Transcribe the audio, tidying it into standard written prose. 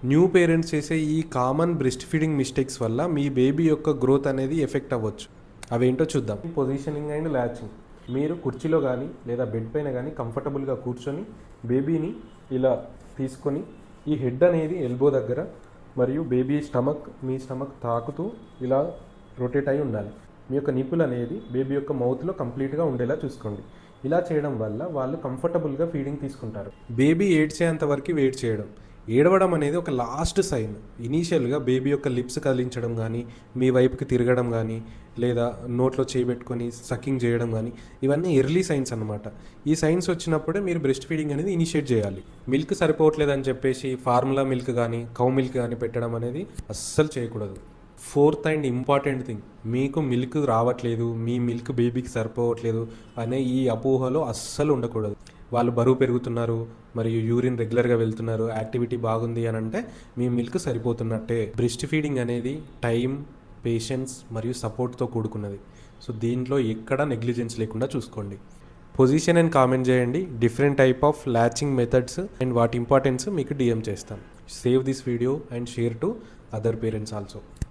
New parents చేసే ఈ common breast feeding mistakes వల్ల మీ బేబీ యొక్క గ్రోత్ అనేది ఎఫెక్ట్ అవ్వచ్చు. అవేంటో చూద్దాం. Positioning and latching. మీరు కుర్చీలో కానీ లేదా బెడ్ పైన కానీ కంఫర్టబుల్గా కూర్చొని బేబీని ఇలా తీసుకొని ఈ హెడ్ అనేది ఎల్బో దగ్గర మరియు బేబీ స్టమక్ మీ స్టమక్ తాకుతూ ఇలా రొటేట్ అయి ఉండాలి. మీ యొక్క నిప్పులు అనేది బేబీ యొక్క మౌత్లో కంప్లీట్గా ఉండేలా చూసుకోండి. ఇలా చేయడం వల్ల వాళ్ళు కంఫర్టబుల్గా ఫీడింగ్ తీసుకుంటారు. బేబీ ఏడ్చేంత వరకు వెయిట్ చేయడం. ఏడవడం అనేది ఒక లాస్ట్ సైన్. ఇనీషియల్గా బేబీ యొక్క లిప్స్ కదిలించడం కానీ, మీ వైపుకి తిరగడం కానీ, లేదా నోట్లో చేయబెట్టుకొని సకింగ్ చేయడం కానీ, ఇవన్నీ ఎర్లీ సైన్స్ అన్నమాట. ఈ సైన్స్ వచ్చినప్పుడే మీరు బ్రెస్ట్ ఫీడింగ్ అనేది ఇనిషియేట్ చేయాలి. మిల్క్ సరిపోవట్లేదని చెప్పేసి ఫార్ములా మిల్క్ కానీ కౌ మిల్క్ కానీ పెట్టడం అనేది అస్సలు చేయకూడదు. ఫోర్త్ అండ్ ఇంపార్టెంట్ థింగ్, మీకు మిల్క్ రావట్లేదు, మీ మిల్క్ బేబీకి సరిపోవట్లేదు అనే ఈ అపోహలో అస్సలు ఉండకూడదు. వాళ్ళు బరువు పెరుగుతున్నారు మరియు యూరిన్ రెగ్యులర్గా వెళ్తున్నారు, యాక్టివిటీ బాగుంది అని అంటే మీ మిల్క్ సరిపోతున్నట్టే. బ్రెస్ట్ ఫీడింగ్ అనేది టైం, పేషెన్స్ మరియు సపోర్ట్తో కూడుకున్నది. సో దీంట్లో ఎక్కడ నెగ్లిజెన్స్ లేకుండా చూసుకోండి. పొజిషన్ అండ్ కామెంట్ చేయండి. Different type of latching methods and వాటి ఇంపార్టెన్స్ మీకు డిఎం చేస్తాను. Save this video and share to other parents also.